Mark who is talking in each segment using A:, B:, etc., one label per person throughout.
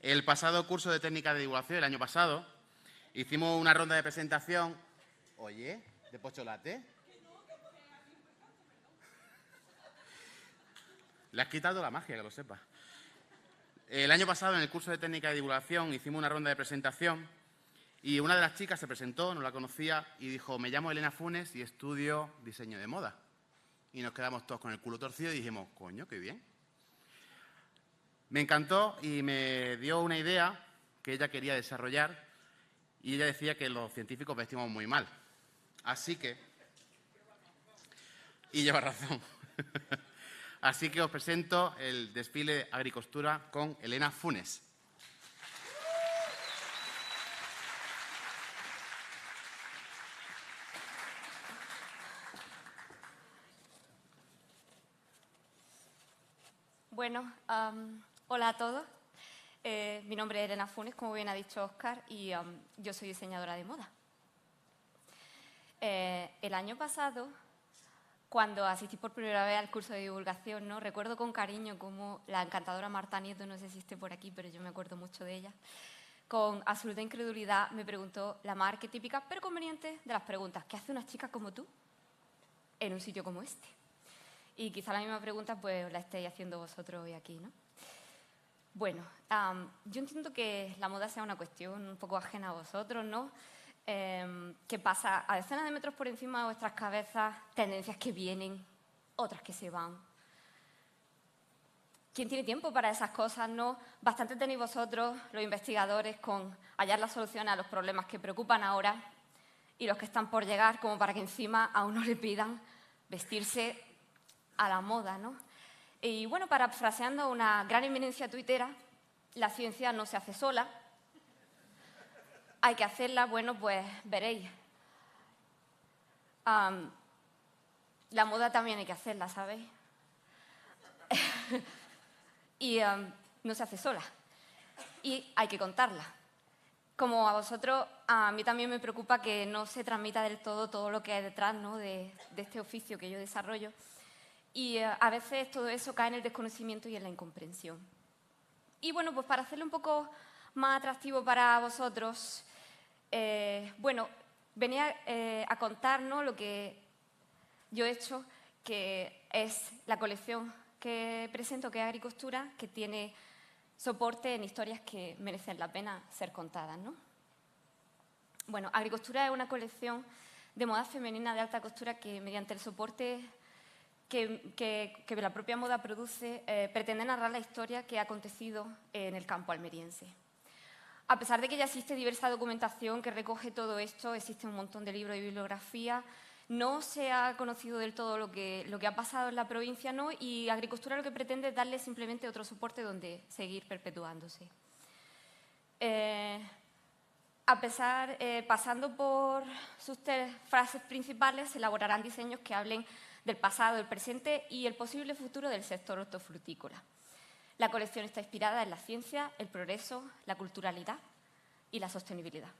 A: El pasado curso de técnica de divulgación, el año pasado, hicimos una ronda de presentación. Oye, ¿de pocholate? Le has quitado la magia, que lo sepas. El año pasado, en el curso de técnica de divulgación, hicimos una ronda de presentación y una de las chicas se presentó, no la conocía, y dijo: me llamo Elena Funes y estudio diseño de moda. Y nos quedamos todos con el culo torcido y dijimos: coño, qué bien. Me encantó y me dio una idea que ella quería desarrollar y ella decía que los científicos vestimos muy mal. Así que... Y lleva razón. Así que os presento el desfile de Agricostura con Elena Funes.
B: Bueno, hola a todos. Mi nombre es Elena Funes, como bien ha dicho Óscar, y yo soy diseñadora de moda. El año pasado, cuando asistí por primera vez al curso de divulgación, ¿no? Recuerdo con cariño cómo la encantadora Marta Nieto, no sé si esté por aquí, pero yo me acuerdo mucho de ella, con absoluta incredulidad me preguntó la más arquetípica pero conveniente de las preguntas: ¿qué hace una chica como tú en un sitio como este? Y quizá la misma pregunta pues la estéis haciendo vosotros hoy aquí, ¿no? Bueno, yo entiendo que la moda sea una cuestión un poco ajena a vosotros, ¿no? Que pasa a decenas de metros por encima de vuestras cabezas, tendencias que vienen, otras que se van. ¿Quién tiene tiempo para esas cosas, no? Bastante tenéis vosotros, los investigadores, con hallar las soluciones a los problemas que preocupan ahora y los que están por llegar, como para que encima a uno le pidan vestirse a la moda, ¿no? Y bueno, parafraseando a una gran eminencia tuitera, la ciencia no se hace sola. Hay que hacerla, bueno, pues veréis. La moda también hay que hacerla, ¿sabéis? Y no se hace sola. Y hay que contarla. Como a vosotros, a mí también me preocupa que no se transmita del todo lo que hay detrás, ¿no? de este oficio que yo desarrollo. Y a veces todo eso cae en el desconocimiento y en la incomprensión. Y bueno, pues para hacerlo un poco más atractivo para vosotros, bueno, venía a contar, ¿no? Lo que yo he hecho, que es la colección que presento, que es Agricostura, que tiene soporte en historias que merecen la pena ser contadas, ¿no? Bueno, Agricostura es una colección de moda femenina de alta costura que, mediante el soporte que la propia moda produce, pretende narrar la historia que ha acontecido en el campo almeriense. A pesar de que ya existe diversa documentación que recoge todo esto, existe un montón de libros y bibliografía, no se ha conocido del todo lo que ha pasado en la provincia, ¿no? Y Agricostura lo que pretende es darle simplemente otro soporte donde seguir perpetuándose. Pasando por sus tres fases principales, se elaborarán diseños que hablen del pasado, el presente y el posible futuro del sector hortofrutícola. La colección está inspirada en la ciencia, el progreso, la culturalidad y la sostenibilidad.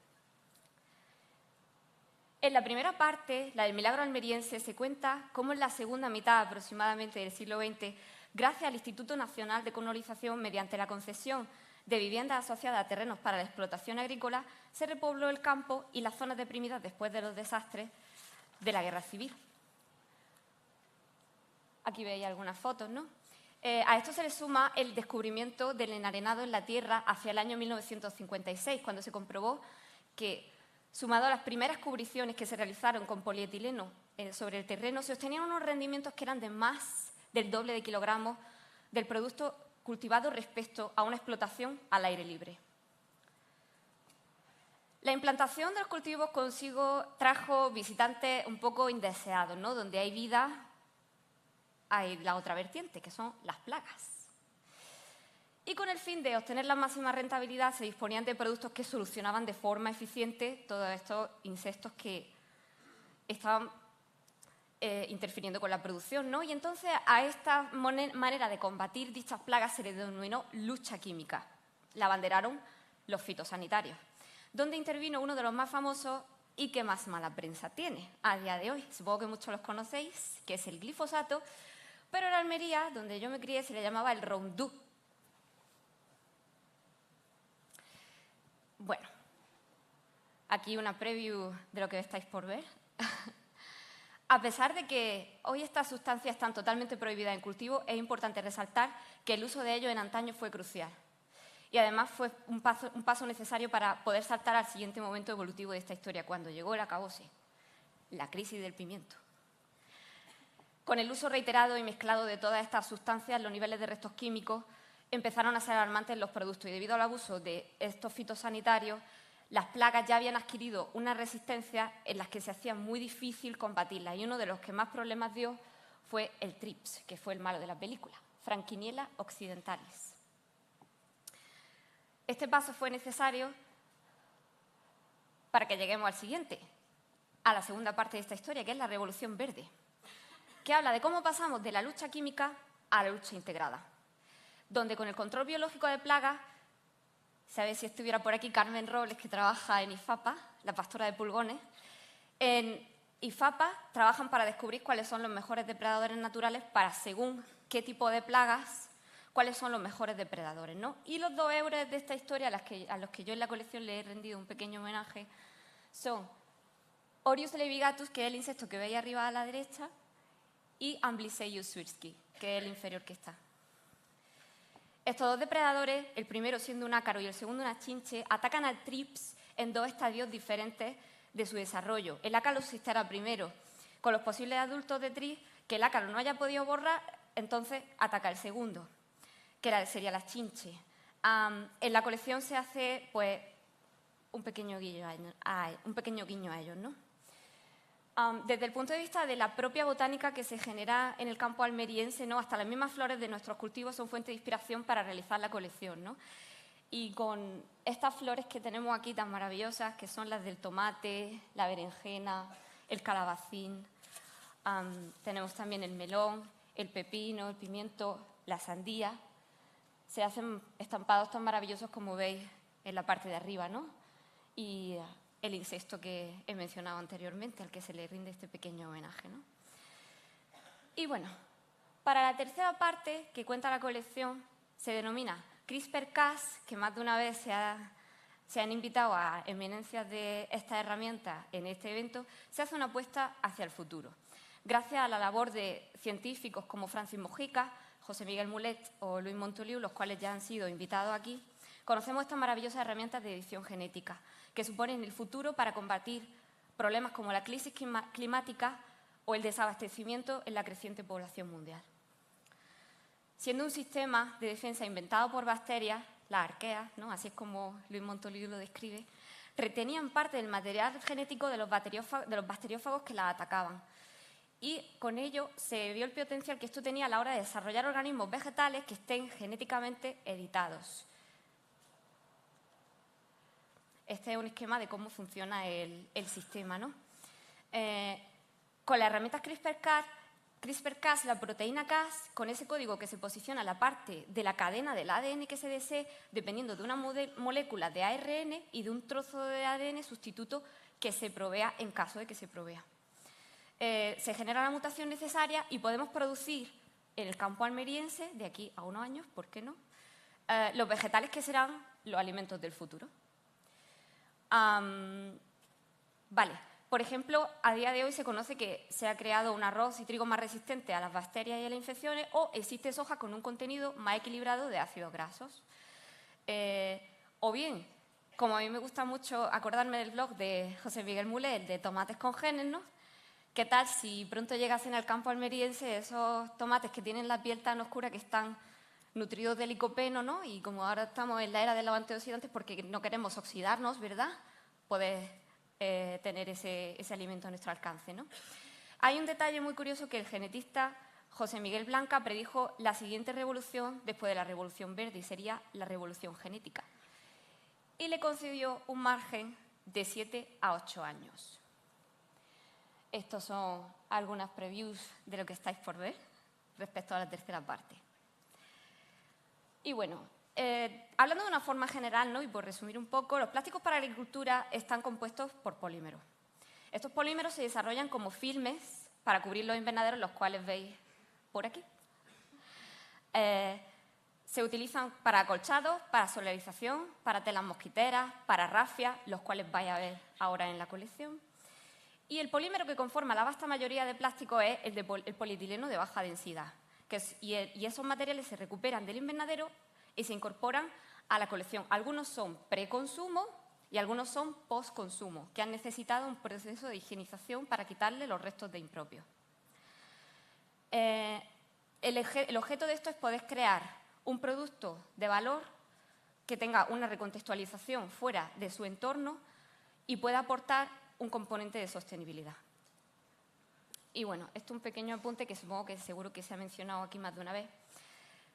B: En la primera parte, la del milagro almeriense, se cuenta cómo en la segunda mitad aproximadamente del siglo XX, gracias al Instituto Nacional de Colonización, mediante la concesión de viviendas asociadas a terrenos para la explotación agrícola, se repobló el campo y las zonas deprimidas después de los desastres de la Guerra Civil. Aquí veis algunas fotos, ¿no? A esto se le suma el descubrimiento del enarenado en la tierra hacia el año 1956, cuando se comprobó que, sumado a las primeras cubriciones que se realizaron con polietileno sobre el terreno, se obtenían unos rendimientos que eran de más del doble de kilogramos del producto cultivado respecto a una explotación al aire libre. La implantación de los cultivos consigo trajo visitantes un poco indeseados, ¿no? Donde hay vida, hay la otra vertiente, que son las plagas. Y con el fin de obtener la máxima rentabilidad, se disponían de productos que solucionaban de forma eficiente todos estos insectos que estaban interfiriendo con la producción, ¿no? Y entonces a esta manera de combatir dichas plagas se le denominó lucha química. La abanderaron los fitosanitarios, donde intervino uno de los más famosos y que más mala prensa tiene a día de hoy. Supongo que muchos los conocéis, que es el glifosato, pero en Almería, donde yo me crié, se le llamaba el Roundup. aquí una preview de lo que estáis por ver. A pesar de que hoy estas sustancias están totalmente prohibidas en cultivo, es importante resaltar que el uso de ellos en antaño fue crucial. Y además fue un paso necesario para poder saltar al siguiente momento evolutivo de esta historia, cuando llegó el acabose, la crisis del pimiento. Con el uso reiterado y mezclado de todas estas sustancias, los niveles de restos químicos empezaron a ser alarmantes en los productos y debido al abuso de estos fitosanitarios, las plagas ya habían adquirido una resistencia en las que se hacía muy difícil combatirlas y uno de los que más problemas dio fue el trips, que fue el malo de la película, Frankiniella occidentalis. Este paso fue necesario para que lleguemos al siguiente, a la segunda parte de esta historia, que es la Revolución Verde, que habla de cómo pasamos de la lucha química a la lucha integrada, donde con el control biológico de plagas, ¿sabéis si estuviera por aquí Carmen Robles, que trabaja en IFAPA, la pastora de pulgones? En IFAPA trabajan para descubrir cuáles son los mejores depredadores naturales para, según qué tipo de plagas, cuáles son los mejores depredadores, ¿no? Y los dos héroes de esta historia, a los que yo en la colección le he rendido un pequeño homenaje, son Orius levigatus, que es el insecto que veis arriba a la derecha, y Amblyseus swirski, que es el inferior que está. Estos dos depredadores, el primero siendo un ácaro y el segundo una chinche, atacan al trips en dos estadios diferentes de su desarrollo. El ácaro se instala primero con los posibles adultos de trips que el ácaro no haya podido borrar, entonces ataca el segundo, que sería la chinche. En la colección se hace pues, un pequeño guiño a ellos, ¿no? Desde el punto de vista de la propia botánica que se genera en el campo almeriense, ¿no? Hasta las mismas flores de nuestros cultivos son fuente de inspiración para realizar la colección, ¿no? Y con estas flores que tenemos aquí tan maravillosas, que son las del tomate, la berenjena, el calabacín, tenemos también el melón, el pepino, el pimiento, la sandía. Se hacen estampados tan maravillosos como veis en la parte de arriba, ¿no? Y el insecto que he mencionado anteriormente, al que se le rinde este pequeño homenaje, ¿no? Y bueno, para la tercera parte que cuenta la colección se denomina CRISPR-Cas, que más de una vez se han invitado a eminencias de estas herramientas en este evento, se hace una apuesta hacia el futuro. Gracias a la labor de científicos como Francis Mojica, José Miguel Mulet o Luis Montoliu, los cuales ya han sido invitados aquí, conocemos estas maravillosas herramientas de edición genética que suponen el futuro para combatir problemas como la crisis climática o el desabastecimiento en la creciente población mundial. Siendo un sistema de defensa inventado por bacterias, las arqueas, ¿no? Así es como Luis Montoliu lo describe, retenían parte del material genético de los bacteriófagos que las atacaban. Y con ello se vio el potencial que esto tenía a la hora de desarrollar organismos vegetales que estén genéticamente editados. Este es un esquema de cómo funciona el sistema, ¿no? Con las herramientas CRISPR-Cas, la proteína Cas, con ese código que se posiciona en la parte de la cadena del ADN que se desee, dependiendo de una molécula de ARN y de un trozo de ADN sustituto que se provea en caso de que se provea. Se genera la mutación necesaria y podemos producir en el campo almeriense, de aquí a unos años, ¿por qué no?, los vegetales que serán los alimentos del futuro. Vale, por ejemplo, a día de hoy se conoce que se ha creado un arroz y trigo más resistente a las bacterias y a las infecciones, o existe soja con un contenido más equilibrado de ácidos grasos. O bien, como a mí me gusta mucho acordarme del blog de José Miguel Mulet, el de tomates con genes, ¿no? ¿Qué tal si pronto llegasen al campo almeriense esos tomates que tienen la piel tan oscura que están nutridos de licopeno, ¿no? Y como ahora estamos en la era de los antioxidantes porque no queremos oxidarnos, ¿verdad?, poder tener ese alimento a nuestro alcance, ¿no? Hay un detalle muy curioso que el genetista José Miguel Blanca predijo la siguiente revolución después de la Revolución Verde, y sería la revolución genética. Y le concedió un margen de 7 a 8 años. Estos son algunas previews de lo que estáis por ver respecto a la tercera parte. Y bueno, hablando de una forma general, ¿no?, y por resumir un poco, los plásticos para la agricultura están compuestos por polímeros. Estos polímeros se desarrollan como filmes para cubrir los invernaderos, los cuales veis por aquí. Se utilizan para acolchados, para solarización, para telas mosquiteras, para rafias, los cuales vais a ver ahora en la colección. Y el polímero que conforma la vasta mayoría de plásticos es el polietileno de baja densidad. Y esos materiales se recuperan del invernadero y se incorporan a la colección. Algunos son preconsumo y algunos son postconsumo, que han necesitado un proceso de higienización para quitarle los restos de impropios. El objeto de esto es poder crear un producto de valor que tenga una recontextualización fuera de su entorno y pueda aportar un componente de sostenibilidad. Y bueno, esto es un pequeño apunte que supongo que seguro que se ha mencionado aquí más de una vez.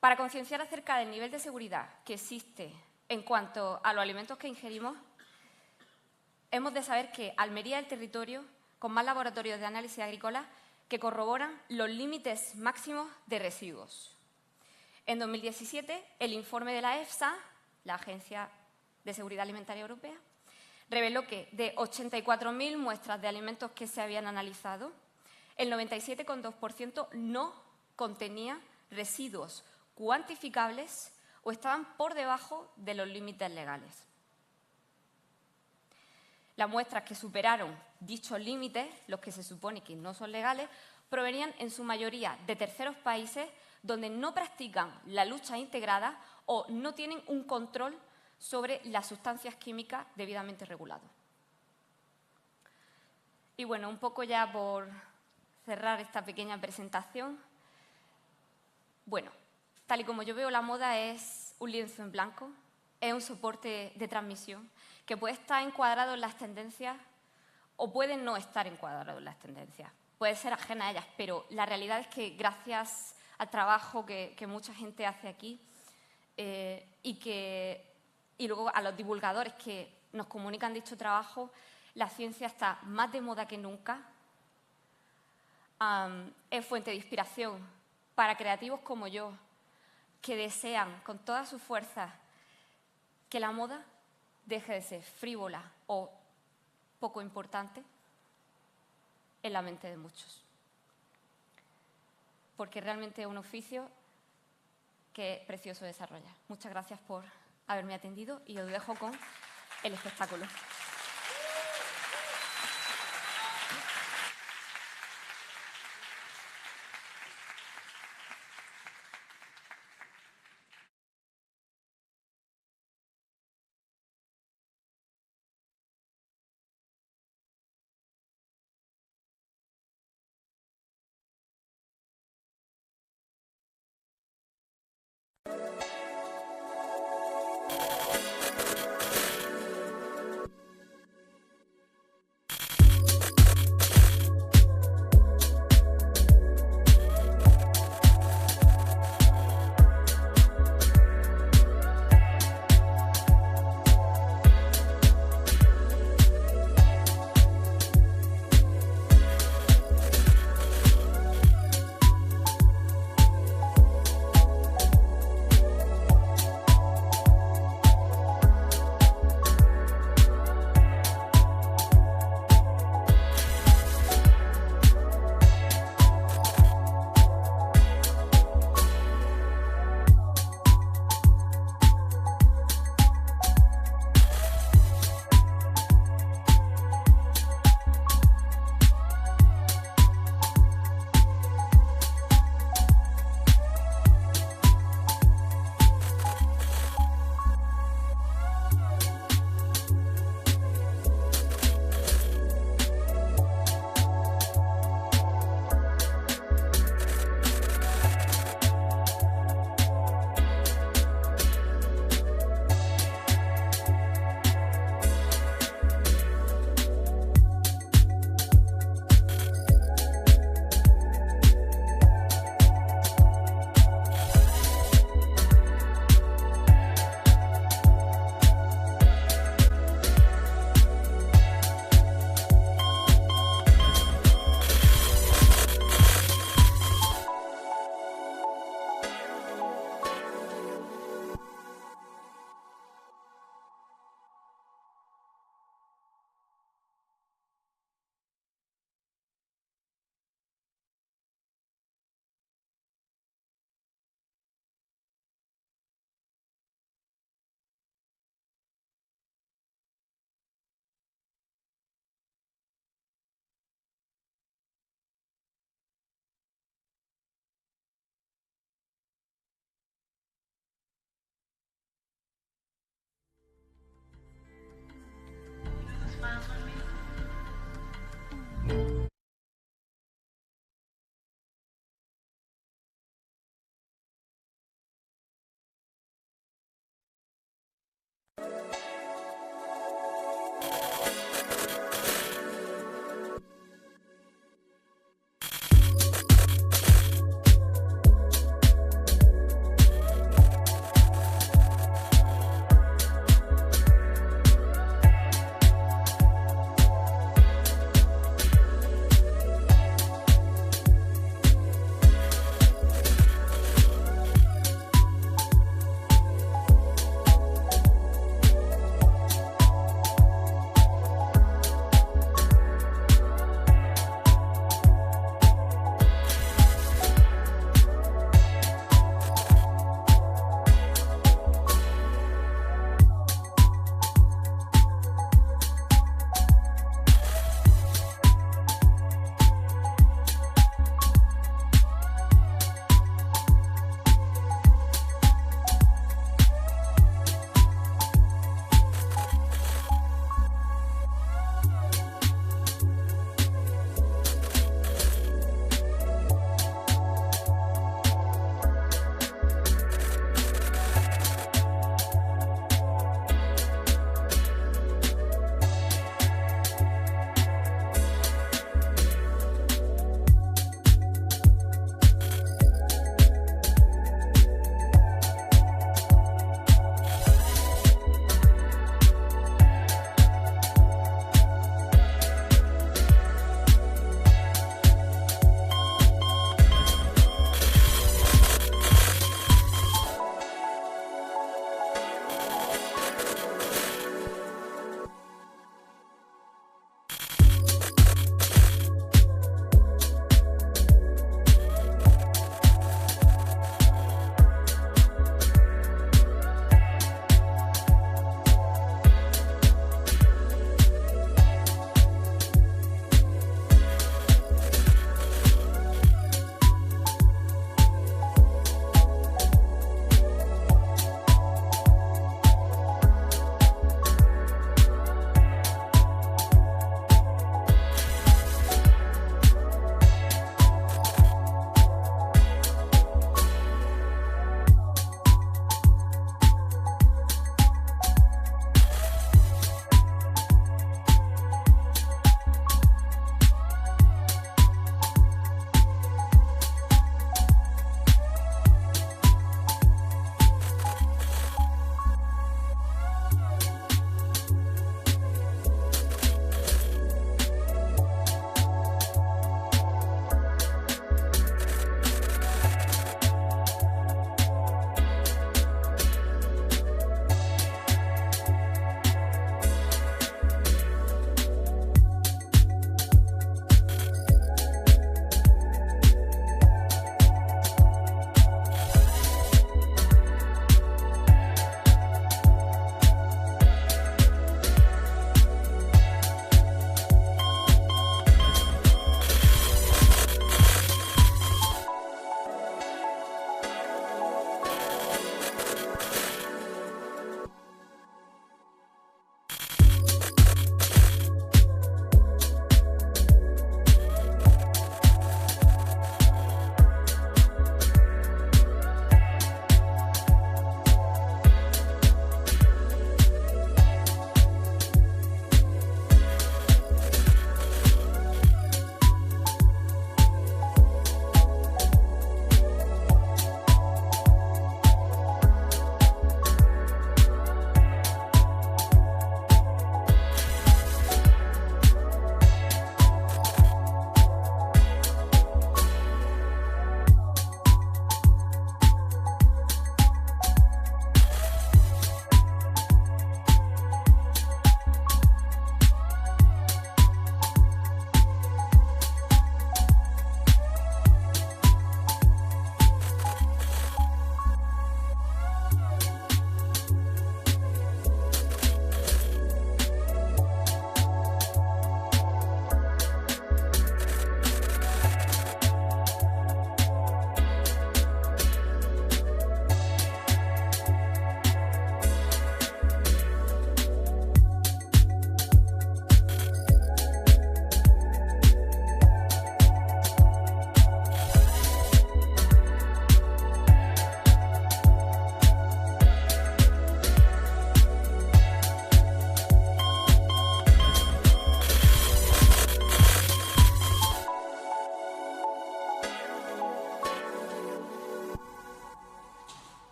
B: Para concienciar acerca del nivel de seguridad que existe en cuanto a los alimentos que ingerimos, hemos de saber que Almería es el territorio con más laboratorios de análisis agrícola que corroboran los límites máximos de residuos. En 2017, el informe de la EFSA, la Agencia de Seguridad Alimentaria Europea, reveló que de 84.000 muestras de alimentos que se habían analizado, el 97,2% no contenía residuos cuantificables o estaban por debajo de los límites legales. Las muestras que superaron dichos límites, los que se supone que no son legales, provenían en su mayoría de terceros países donde no practican la lucha integrada o no tienen un control sobre las sustancias químicas debidamente regulado. Y bueno, un poco ya por cerrar esta pequeña presentación. Bueno, tal y como yo veo la moda es un lienzo en blanco, es un soporte de transmisión que puede estar encuadrado en las tendencias o puede no estar encuadrado en las tendencias. Puede ser ajena a ellas, pero la realidad es que gracias al trabajo que mucha gente hace aquí y luego a los divulgadores que nos comunican dicho trabajo, la ciencia está más de moda que nunca, es fuente de inspiración para creativos como yo, que desean con todas sus fuerzas que la moda deje de ser frívola o poco importante en la mente de muchos. Porque realmente es un oficio que es precioso desarrollar. Muchas gracias por haberme atendido y os dejo con el espectáculo.